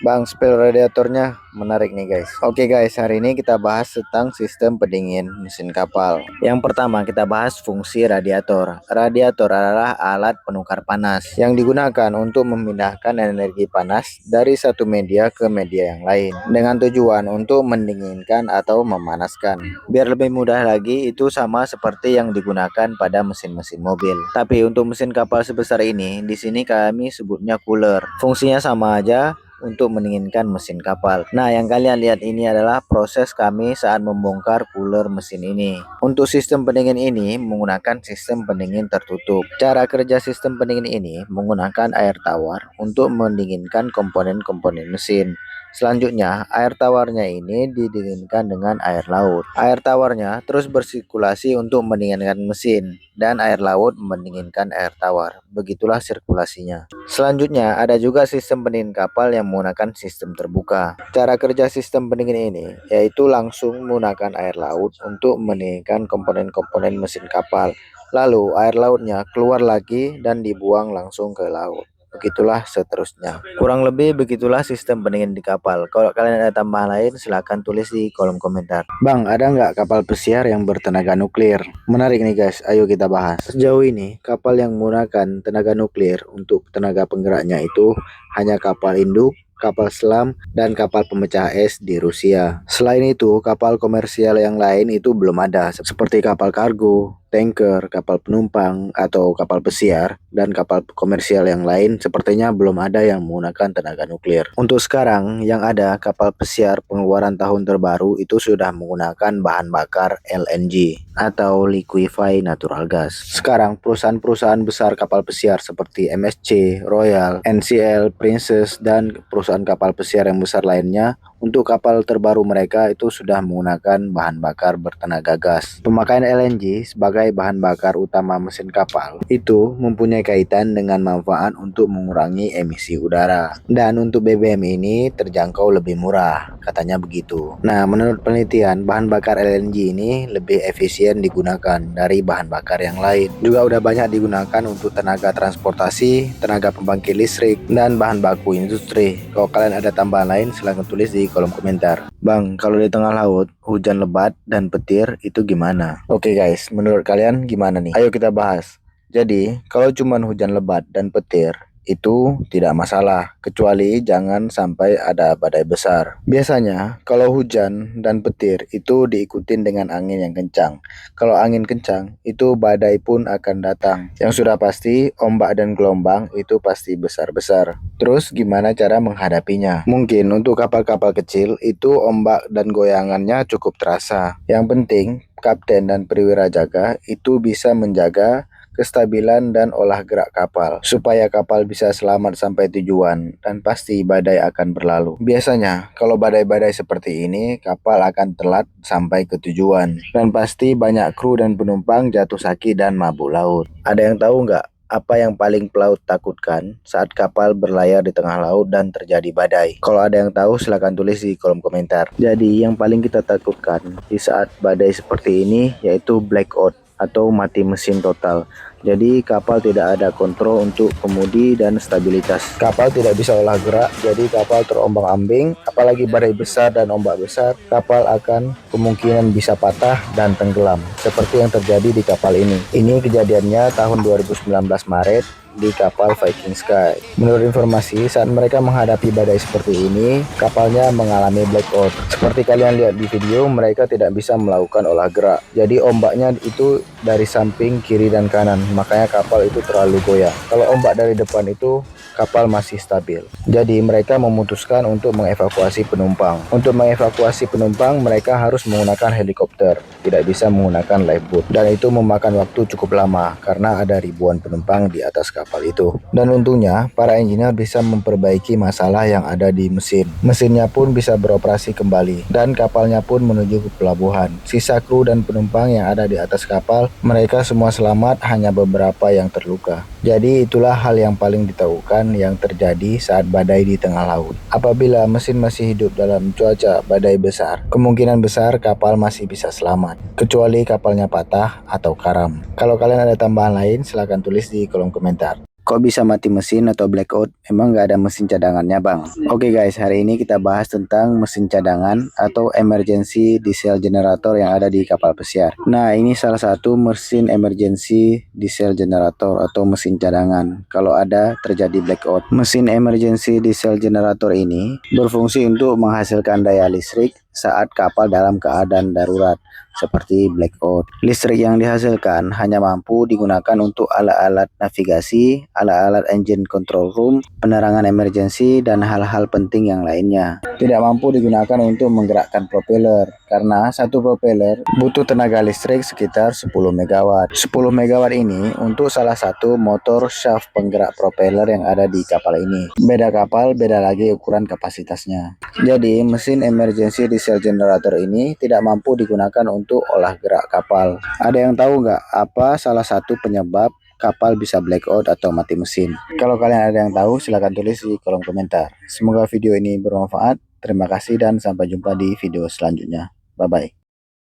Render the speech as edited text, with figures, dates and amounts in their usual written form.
Bang, spill radiatornya menarik nih guys. Oke guys, hari ini kita bahas tentang sistem pendingin mesin kapal. Yang pertama kita bahas fungsi radiator. Radiator adalah alat penukar panas yang digunakan untuk memindahkan energi panas dari satu media ke media yang lain dengan tujuan untuk mendinginkan atau memanaskan. Biar lebih mudah lagi, itu sama seperti yang digunakan pada mesin-mesin mobil. Tapi untuk mesin kapal sebesar ini, di sini kami sebutnya cooler. Fungsinya sama aja, untuk mendinginkan mesin kapal. Nah, yang kalian lihat ini adalah proses kami saat membongkar cooler mesin ini. Untuk sistem pendingin ini menggunakan sistem pendingin tertutup. Cara kerja sistem pendingin ini menggunakan air tawar untuk mendinginkan komponen-komponen mesin. Selanjutnya, air tawarnya ini didinginkan dengan air laut. Air tawarnya terus bersirkulasi untuk mendinginkan mesin, dan air laut mendinginkan air tawar. Begitulah sirkulasinya. Selanjutnya, ada juga sistem pendingin kapal yang menggunakan sistem terbuka. Cara kerja sistem pendingin ini yaitu langsung menggunakan air laut untuk mendinginkan komponen-komponen mesin kapal. Lalu air lautnya keluar lagi dan dibuang langsung ke laut. Begitulah seterusnya. Kurang lebih begitulah sistem pendingin di kapal. Kalau kalian ada tambahan lain, silahkan tulis di kolom komentar. Bang, ada nggak kapal pesiar yang bertenaga nuklir? Menarik nih guys, ayo kita bahas. Sejauh ini, kapal yang menggunakan tenaga nuklir untuk tenaga penggeraknya itu hanya kapal induk, kapal selam, dan kapal pemecah es di Rusia. Selain itu, kapal komersial yang lain itu belum ada, seperti kapal kargo, tanker, kapal penumpang, atau kapal pesiar, dan kapal komersial yang lain sepertinya belum ada yang menggunakan tenaga nuklir. Untuk sekarang, yang ada kapal pesiar pengeluaran tahun terbaru itu sudah menggunakan bahan bakar LNG atau liquefied natural gas. Sekarang, perusahaan-perusahaan besar kapal pesiar seperti MSC, Royal, NCL, Princess, dan perusahaan kapal pesiar yang besar lainnya, untuk kapal terbaru mereka itu sudah menggunakan bahan bakar bertenaga gas. Pemakaian LNG sebagai bahan bakar utama mesin kapal itu mempunyai kaitan dengan manfaat untuk mengurangi emisi udara. Dan untuk BBM ini terjangkau lebih murah, katanya begitu. Nah, menurut penelitian, bahan bakar LNG ini lebih efisien digunakan dari bahan bakar yang lain. Juga udah banyak digunakan untuk tenaga transportasi, tenaga pembangkit listrik, dan bahan baku industri. Kalau kalian ada tambahan lain, silahkan tulis di kolom komentar. Bang, kalau di tengah laut, hujan lebat dan petir itu gimana? Oke guys, menurut kalian gimana nih? Ayo kita bahas. Jadi, kalau cuman hujan lebat dan petir, itu tidak masalah, kecuali jangan sampai ada badai besar. Biasanya, kalau hujan dan petir itu diikutin dengan angin yang kencang. Kalau angin kencang, itu badai pun akan datang. Yang sudah pasti, ombak dan gelombang itu pasti besar-besar. Terus gimana cara menghadapinya? Mungkin untuk kapal-kapal kecil, itu ombak dan goyangannya cukup terasa. Yang penting, kapten dan perwira jaga itu bisa menjaga kestabilan dan olah gerak kapal supaya kapal bisa selamat sampai tujuan, dan pasti badai akan berlalu. Biasanya kalau badai-badai seperti ini, kapal akan telat sampai ke tujuan, dan pasti banyak kru dan penumpang jatuh sakit dan mabuk laut. Ada yang tahu nggak apa yang paling pelaut takutkan saat kapal berlayar di tengah laut dan terjadi badai? Kalau ada yang tahu, silahkan tulis di kolom komentar. Jadi yang paling kita takutkan di saat badai seperti ini yaitu blackout atau mati mesin total. Jadi kapal tidak ada kontrol untuk kemudi dan stabilitas. Kapal tidak bisa olah gerak, jadi kapal terombang-ambing. Apalagi badai besar dan ombak besar, kapal akan kemungkinan bisa patah dan tenggelam, seperti yang terjadi di kapal ini. Ini kejadiannya tahun 2019 Maret di kapal Viking Sky. Menurut informasi, saat mereka menghadapi badai seperti ini, kapalnya mengalami blackout. Seperti kalian lihat di video, mereka tidak bisa melakukan olah gerak. Jadi ombaknya itu dari samping, kiri, dan kanan, makanya kapal itu terlalu goyang. Kalau ombak dari depan itu, kapal masih stabil. Jadi mereka memutuskan untuk mengevakuasi penumpang. Untuk mengevakuasi penumpang, mereka harus menggunakan helikopter, tidak bisa menggunakan lifeboat. Dan itu memakan waktu cukup lama karena ada ribuan penumpang di atas kapal itu. Dan untungnya, para engineer bisa memperbaiki masalah yang ada di mesin. Mesinnya pun bisa beroperasi kembali, dan kapalnya pun menuju ke pelabuhan. Sisa kru dan penumpang yang ada di atas kapal, mereka semua selamat, hanya beberapa yang terluka. Jadi itulah hal yang paling ditakutkan yang terjadi saat badai di tengah laut. Apabila mesin masih hidup dalam cuaca badai besar, kemungkinan besar kapal masih bisa selamat, kecuali kapalnya patah atau karam. Kalau kalian ada tambahan lain, silahkan tulis di kolom komentar. Kok bisa mati mesin atau blackout? Emang nggak ada mesin cadangannya, Bang? Oke guys, hari ini kita bahas tentang mesin cadangan atau emergency diesel generator yang ada di kapal pesiar. Nah, ini salah satu mesin emergency diesel generator atau mesin cadangan. Kalau ada terjadi blackout, mesin emergency diesel generator ini berfungsi untuk menghasilkan daya listrik saat kapal dalam keadaan darurat seperti blackout. Listrik yang dihasilkan hanya mampu digunakan untuk alat-alat navigasi, alat-alat engine control room, penerangan emergensi, dan hal-hal penting yang lainnya. Tidak mampu digunakan untuk menggerakkan propeller, karena satu propeller butuh tenaga listrik sekitar 10 MW. 10 MW ini untuk salah satu motor shaft penggerak propeller yang ada di kapal ini. Beda kapal, beda lagi ukuran kapasitasnya. Jadi, mesin emergency diesel generator ini tidak mampu digunakan untuk olah gerak kapal. Ada yang tahu nggak apa salah satu penyebab kapal bisa blackout atau mati mesin? Kalau kalian ada yang tahu, silahkan tulis di kolom komentar. Semoga video ini bermanfaat. Terima kasih dan sampai jumpa di video selanjutnya. Bye-bye.